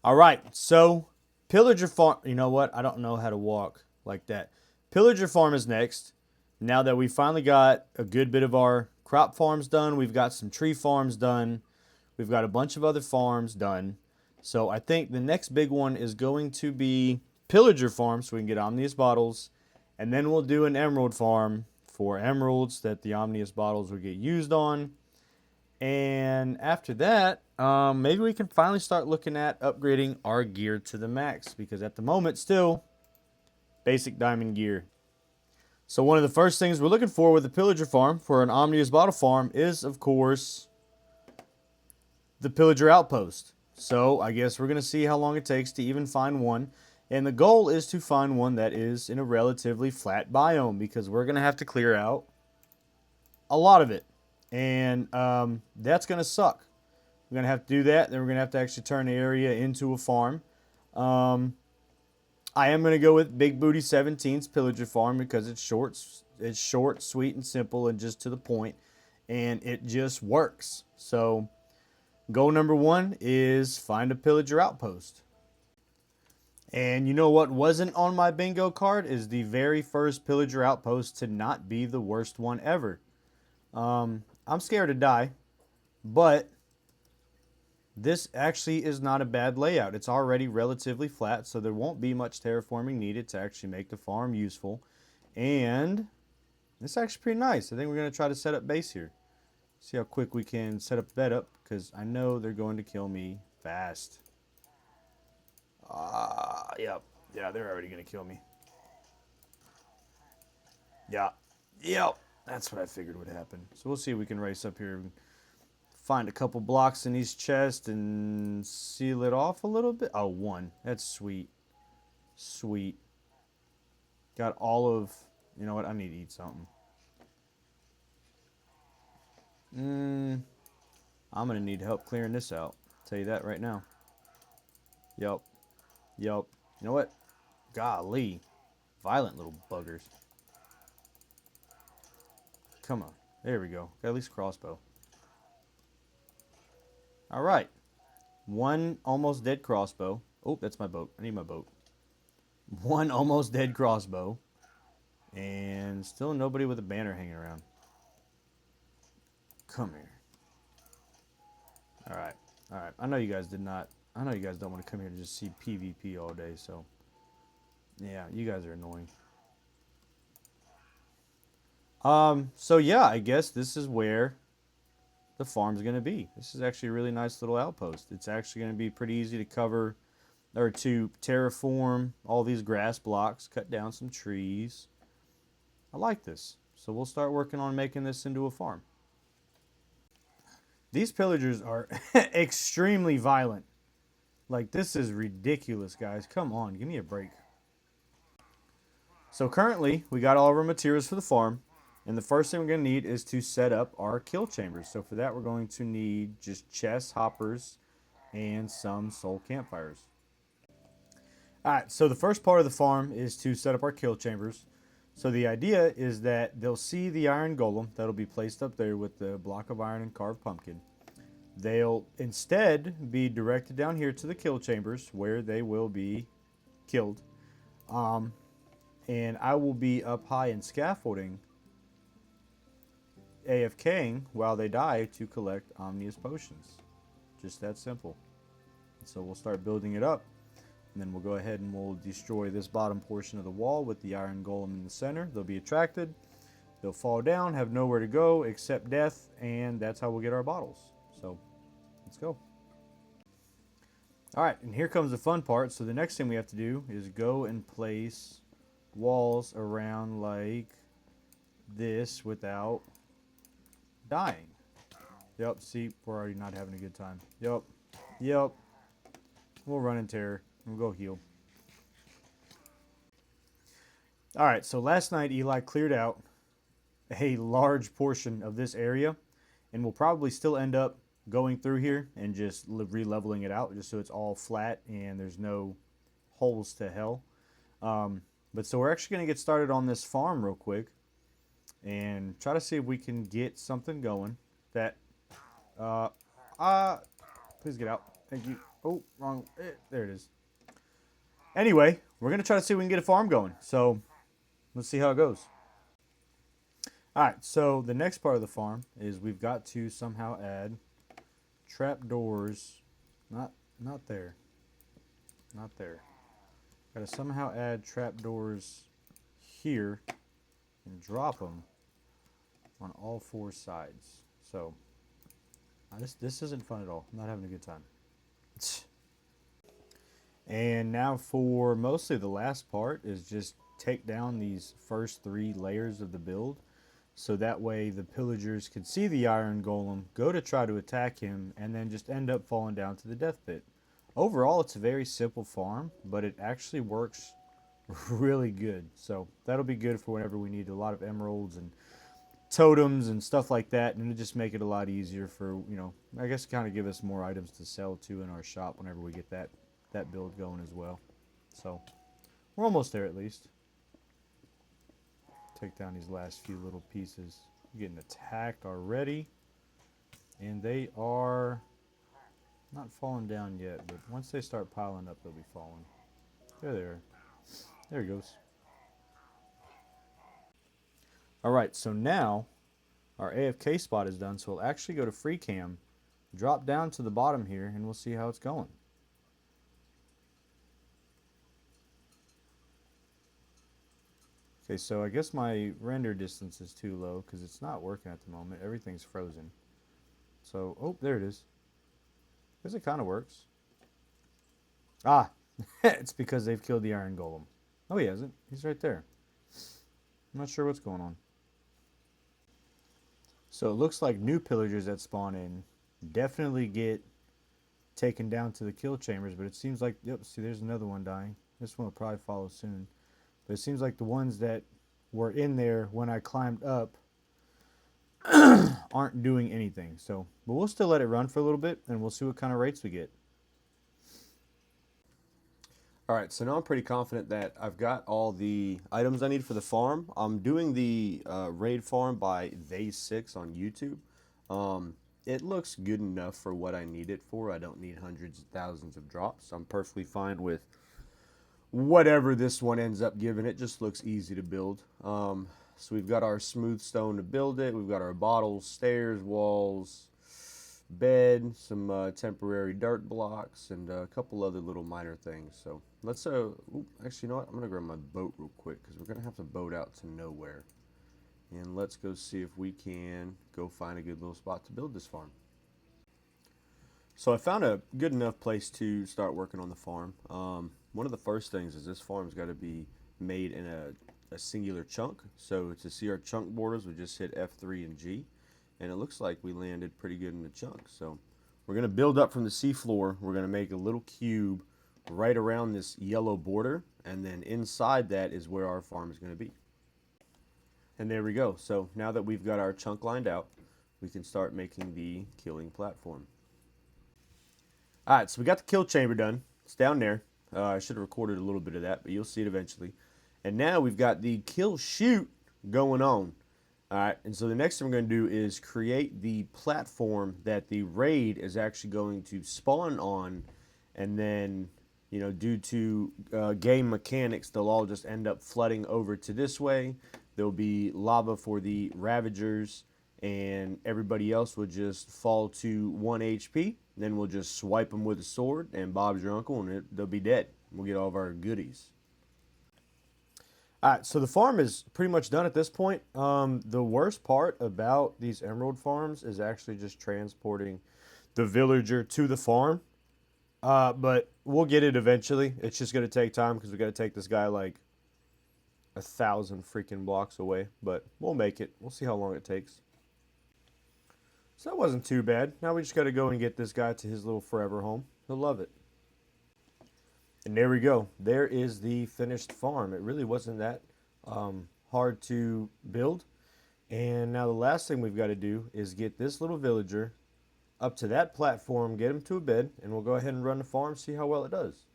All right, so pillager farm. You know what? I don't know how to walk like that. Pillager farm is next. Now that we finally got a good bit of our crop farms done, we've got some tree farms done, we've got a bunch of other farms done. So I think the next big one is going to be pillager farm, so we can get omnius bottles, and then we'll do an emerald farm for emeralds that the omnius bottles will get used on. And after that, maybe we can finally start looking at upgrading our gear to the max, because at the moment, still basic diamond gear. So one of the first things we're looking for with the pillager farm for an omnius bottle farm is, of course, the pillager outpost. So I guess we're going to see how long it takes to even find one. And the goal is to find one that is in a relatively flat biome, because we're going to have to clear out a lot of it. And that's going to suck. We're going to have to do that. Then we're going to have to actually turn the area into a farm. I am going to go with Big Booty 17's Pillager Farm because it's short, sweet, and simple, and just to the point, and it just works. So goal number one is find a pillager outpost. And you know what wasn't on my bingo card is the very first pillager outpost to not be the worst one ever. I'm scared to die, but this actually is not a bad layout. It's already relatively flat, so there won't be much terraforming needed to actually make the farm useful. And it's actually pretty nice. I think we're going to try to set up base here. See how quick we can set up the bed up, because I know they're going to kill me fast. Yep. Yeah, they're already going to kill me. Yeah. Yep. That's what I figured would happen. So we'll see if we can race up here. Find a couple blocks in these chests and seal it off a little bit. Oh, one. That's sweet. Sweet. Got all of... You know what? I need to eat something. I'm going to need help clearing this out. I'll tell you that right now. Yup. Yup. You know what? Golly. Violent little buggers. Come on. There we go. Got at least a crossbow. Alright. One almost dead crossbow. Oh, that's my boat. I need my boat. One almost dead crossbow. And still nobody with a banner hanging around. Come here. Alright. Alright. I know you guys don't want to come here to just see PvP all day, so. Yeah, you guys are annoying. So yeah, I guess this is where the farm's going to be. This is actually a really nice little outpost. It's actually going to be pretty easy to cover, or to terraform all these grass blocks, cut down some trees. I like this. So we'll start working on making this into a farm. These pillagers are extremely violent. Like, this is ridiculous, guys. Come on, give me a break. So currently, we got all of our materials for the farm. And the first thing we're going to need is to set up our kill chambers. So for that, we're going to need just chests, hoppers, and some soul campfires. Alright, so the first part of the farm is to set up our kill chambers. So the idea is that they'll see the iron golem that'll be placed up there with the block of iron and carved pumpkin. They'll instead be directed down here to the kill chambers where they will be killed. And I will be up high in scaffolding, AFKing while they die to collect omnius potions. Just that simple. So we'll start building it up, and then we'll go ahead and we'll destroy this bottom portion of the wall with the iron golem in the center. They'll be attracted, they'll fall down, have nowhere to go except death, and that's how we'll get our bottles. So let's go. Alright, and here comes the fun part. So the next thing we have to do is go and place walls around like this without dying. Yep, see, we're already not having a good time. Yep. We'll run in terror. We'll go heal. Alright, so last night Eli cleared out a large portion of this area, and we'll probably still end up going through here and just re-leveling it out just so it's all flat and there's no holes to hell. But so we're actually going to get started on this farm real quick and try to see if we can get something going that please get out. Thank you. Oh, wrong. There it is. Anyway, we're going to try to see if we can get a farm going. So let's see how it goes. All right, so the next part of the farm is we've got to somehow add trapdoors. Not there. Not there. Got to somehow add trapdoors here and drop them on all four sides. So this isn't fun at all. I'm not having a good time. And now for mostly the last part is just take down these first three layers of the build. So that way the pillagers could see the iron golem, go to try to attack him, and then just end up falling down to the death pit. Overall, it's a very simple farm, but it actually works really good. So that'll be good for whenever we need a lot of emeralds and totems and stuff like that, and it'll just make it a lot easier for, I guess kind of give us more items to sell to in our shop whenever we get that build going as well. So we're almost there at least. Take down these last few little pieces. We're getting attacked already, and they are not falling down yet, but once they start piling up, they'll be falling. There they are. There he goes. All right, so now our AFK spot is done, so we'll actually go to free cam, drop down to the bottom here, and we'll see how it's going. Okay, so I guess my render distance is too low because it's not working at the moment. Everything's frozen. So, oh, there it is. I guess it kind of works. Ah, it's because they've killed the iron golem. Oh, he hasn't. He's right there. I'm not sure what's going on. So it looks like new pillagers that spawn in definitely get taken down to the kill chambers, but it seems like, yep, see, there's another one dying. This one will probably follow soon. But it seems like the ones that were in there when I climbed up aren't doing anything. So, but we'll still let it run for a little bit, and we'll see what kind of rates we get. All right, so now I'm pretty confident that I've got all the items I need for the farm. I'm doing the raid farm by They6 on YouTube. It looks good enough for what I need it for. I don't need hundreds of thousands of drops. I'm perfectly fine with whatever this one ends up giving. It just looks easy to build. So we've got our smooth stone to build it. We've got our bottles, stairs, walls, bed, some temporary dirt blocks, and a couple other little minor things. So let's, actually, you know what? I'm going to grab my boat real quick because we're going to have to boat out to nowhere. And let's go see if we can go find a good little spot to build this farm. So I found a good enough place to start working on the farm. One of the first things is this farm's got to be made in a singular chunk. So to see our chunk borders, we just hit F3 and G. And it looks like we landed pretty good in the chunk. So we're going to build up from the seafloor. We're going to make a little cube right around this yellow border. And then inside that is where our farm is going to be. And there we go. So now that we've got our chunk lined out, we can start making the killing platform. All right, so we got the kill chamber done. It's down there. I should have recorded a little bit of that, but you'll see it eventually. And now we've got the kill shoot going on. All right, and so the next thing we're going to do is create the platform that the raid is actually going to spawn on, and then, due to game mechanics, they'll all just end up flooding over to this way. There'll be lava for the Ravagers, and everybody else will just fall to 1 HP. Then we'll just swipe them with a sword, and Bob's your uncle, and they'll be dead. We'll get all of our goodies. All right, so the farm is pretty much done at this point. The worst part about these emerald farms is actually just transporting the villager to the farm. But we'll get it eventually. It's just going to take time because we got to take this guy like 1,000 freaking blocks away. But we'll make it. We'll see how long it takes. So that wasn't too bad. Now we just got to go and get this guy to his little forever home. He'll love it. And there we go. There is the finished farm. It really wasn't that hard to build. And now the last thing we've got to do is get this little villager up to that platform, get him to a bed, and we'll go ahead and run the farm, see how well it does.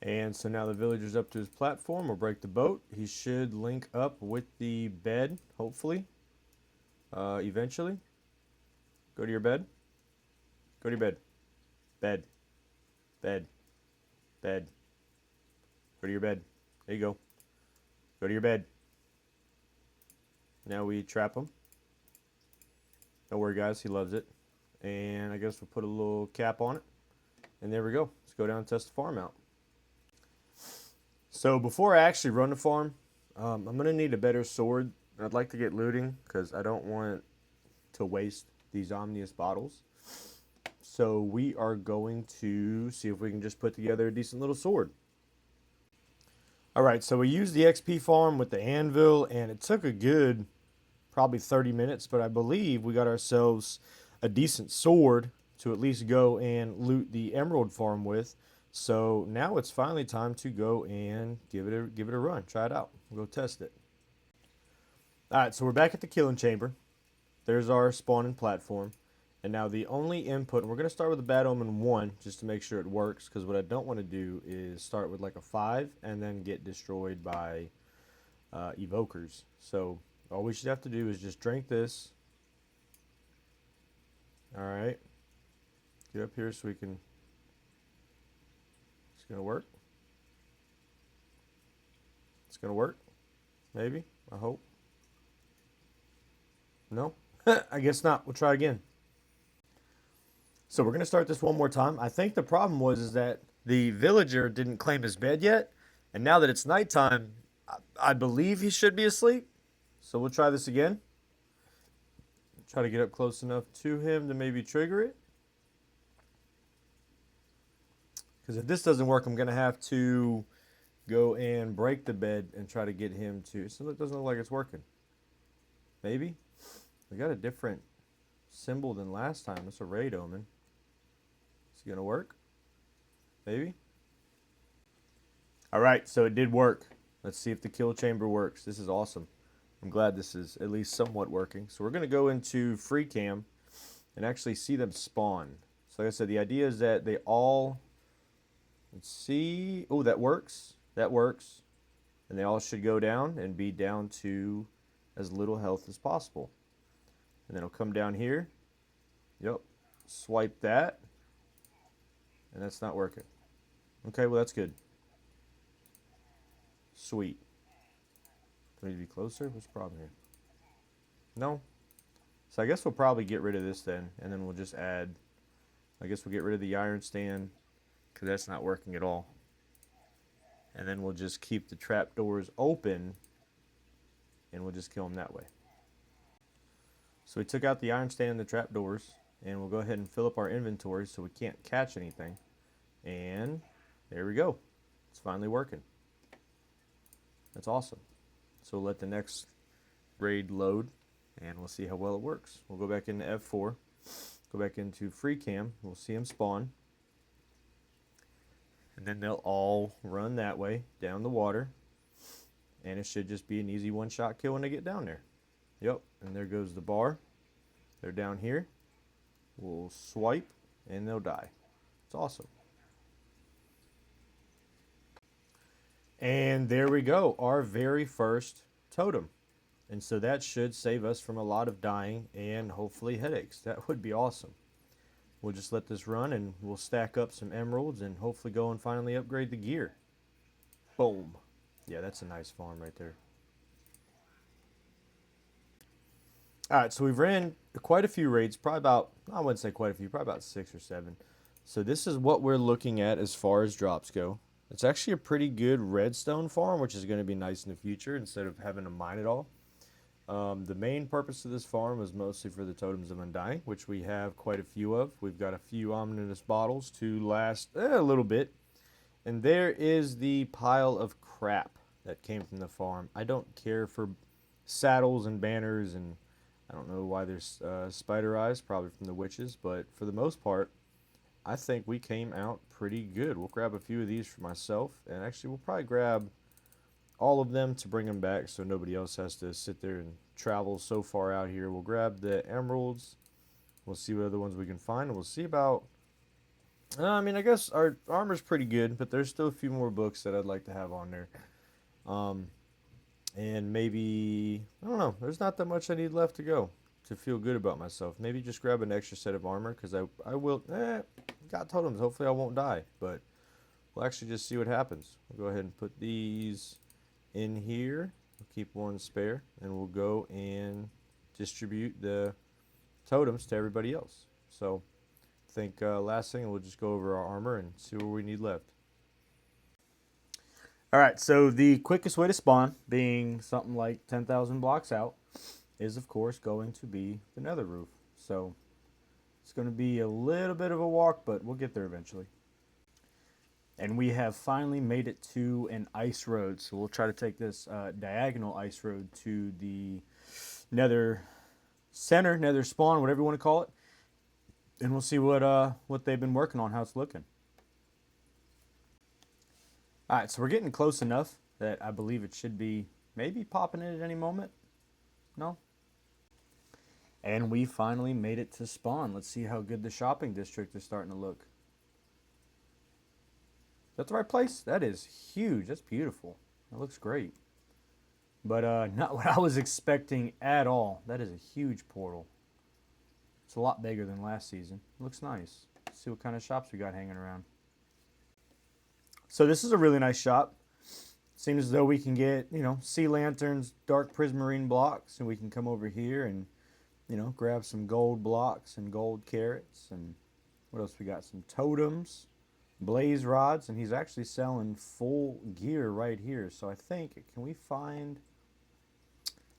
And so now the villager's up to his platform. We'll break the boat. He should link up with the bed, hopefully, eventually. Go to your bed. Go to your bed. Bed. Bed. Bed. Go to your bed. There you go. Go to your bed. Now we trap him. Don't worry, guys. He loves it. And I guess we'll put a little cap on it. And there we go. Let's go down and test the farm out. So before I actually run the farm, I'm going to need a better sword. I'd like to get looting because I don't want to waste these omnious bottles. So we are going to see if we can just put together a decent little sword. Alright, so we used the XP farm with the anvil, and it took a good probably 30 minutes, but I believe we got ourselves a decent sword to at least go and loot the emerald farm with. So now it's finally time to go and give it a run. Try it out. We'll go test it. Alright, so we're back at the killing chamber. There's our spawning platform. And now the only input, and we're going to start with the Bad Omen 1 just to make sure it works, because what I don't want to do is start with like a 5 and then get destroyed by evokers. So all we should have to do is just drink this. Alright. Get up here so we can... It's going to work. It's going to work. Maybe. I hope. No? I guess not. We'll try again. So we're going to start this one more time. I think the problem was that the villager didn't claim his bed yet. And now that it's nighttime, I believe he should be asleep. So we'll try this again. Try to get up close enough to him to maybe trigger it. Because if this doesn't work, I'm going to have to go and break the bed and try to get him to... So it doesn't look like it's working. Maybe? We got a different symbol than last time. It's a raid omen. Is it going to work? Maybe? Alright, so it did work. Let's see if the kill chamber works. This is awesome. I'm glad this is at least somewhat working. So we're going to go into free cam and actually see them spawn. So like I said, the idea is that they all... Let's see. Oh, that works. That works. And they all should go down and be down to as little health as possible. And then it'll come down here. Yep. Swipe that. And that's not working. Okay, well that's good. Sweet. Do we need to be closer? What's the problem here? No? So I guess we'll probably get rid of this then. And then we'll just add... I guess we'll get rid of the iron stand. Because that's not working at all. And then we'll just keep the trapdoors open. And we'll just kill them that way. So we took out the iron stand and the trapdoors. And we'll go ahead and fill up our inventory so we can't catch anything. And there we go. It's finally working. That's awesome. So we'll let the next raid load. And we'll see how well it works. We'll go back into F4. Go back into free cam. We'll see them spawn. And then they'll all run that way down the water. And it should just be an easy one-shot kill when they get down there. Yep, and there goes the bar. They're down here. We'll swipe, and they'll die. It's awesome. And there we go, our very first totem. And so that should save us from a lot of dying and hopefully headaches. That would be awesome. We'll just let this run, and we'll stack up some emeralds and hopefully go and finally upgrade the gear. Boom. Yeah, that's a nice farm right there. Alright, so we've ran quite a few raids, probably about, I wouldn't say quite a few, probably about 6 or 7. So this is what we're looking at as far as drops go. It's actually a pretty good redstone farm, which is going to be nice in the future instead of having to mine it all. The main purpose of this farm is mostly for the Totems of Undying, which we have quite a few of. We've got a few ominous bottles to last a little bit. And there is the pile of crap that came from the farm. I don't care for saddles and banners, and I don't know why there's spider eyes, probably from the witches, but for the most part, I think we came out pretty good. We'll grab a few of these for myself, and actually we'll probably grab all of them to bring them back so nobody else has to sit there and travel so far out here. We'll grab the emeralds. We'll see what other ones we can find, and we'll see about... I mean, I guess our armor's pretty good, but there's still a few more books that I'd like to have on there. And maybe... I don't know. There's not that much I need left to go. to feel good about myself. Maybe just grab an extra set of armor, because I will, got totems. Hopefully I won't die, but we'll actually just see what happens. We'll go ahead and put these in here. We'll keep one spare, and we'll go and distribute the totems to everybody else. So I think last thing, we'll just go over our armor and see what we need left. Alright, so the quickest way to spawn, being something like 10,000 blocks out, is of course going to be the nether roof. So it's going to be a little bit of a walk, but we'll get there eventually. And we have finally made it to an ice road. So we'll try to take this diagonal ice road to the nether center, nether spawn, whatever you want to call it. And we'll see what they've been working on, how it's looking. Alright, so we're getting close enough that I believe it should be maybe popping in at any moment. No? And we finally made it to spawn. Let's see how good the shopping district is starting to look. Is that the right place? That is huge. That's beautiful. That looks great. But not what I was expecting at all. That is a huge portal. It's a lot bigger than last season. It looks nice. Let's see what kind of shops we got hanging around. So this is a really nice shop. Seems as though we can get, sea lanterns, dark prismarine blocks, and we can come over here and, grab some gold blocks and gold carrots. And what else we got? Some totems, blaze rods, and he's actually selling full gear right here. So I think, can we find,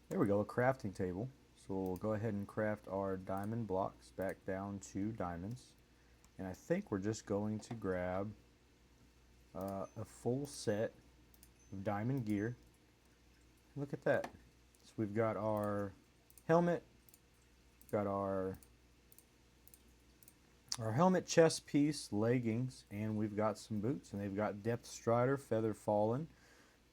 there we go, a crafting table. So we'll go ahead and craft our diamond blocks back down to diamonds. And I think we're just going to grab a full set of diamond gear. Look at that. So we've got our helmet, got our helmet, chest piece, leggings, and we've got some boots, and they've got depth strider, feather fallen.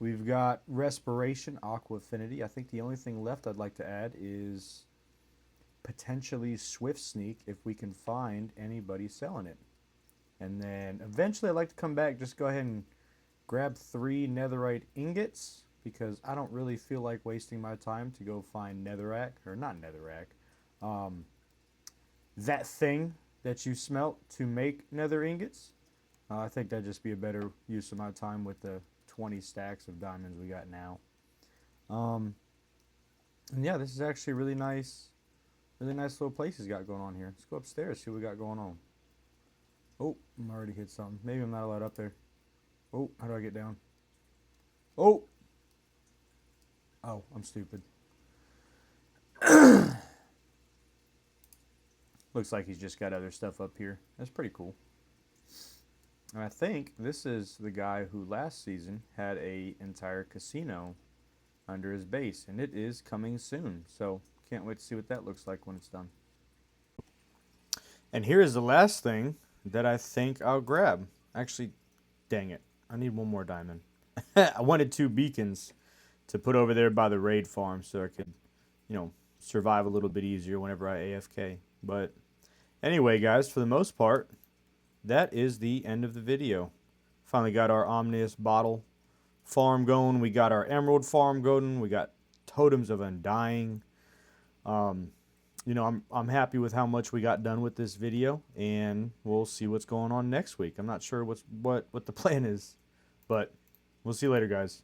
We've got respiration, aqua affinity. I think the only thing left I'd like to add is potentially swift sneak if we can find anybody selling it. And then eventually I'd like to come back, just go ahead and grab 3 netherite ingots, because I don't really feel like wasting my time to go find netherrack, or not netherrack, that thing that you smelt to make nether ingots. I think that'd just be a better use of my time with the 20 stacks of diamonds we got now. And yeah, this is actually a really nice little place he's got going on here. Let's go upstairs, see what we got going on. Oh, I already hit something. Maybe I'm not allowed up there. Oh, how do I get down? Oh! Oh, I'm stupid. Looks like he's just got other stuff up here. That's pretty cool. And I think this is the guy who last season had an entire casino under his base. And it is coming soon. So, can't wait to see what that looks like when it's done. And here is the last thing that I think I'll grab. Actually, dang it. I need one more diamond. I wanted 2 beacons to put over there by the raid farm so I could, survive a little bit easier whenever I AFK. But anyway, guys, for the most part, that is the end of the video. Finally got our Omnius bottle farm going. We got our emerald farm going. We got Totems of Undying. I'm happy with how much we got done with this video, and we'll see what's going on next week. I'm not sure what the plan is, but we'll see you later, guys.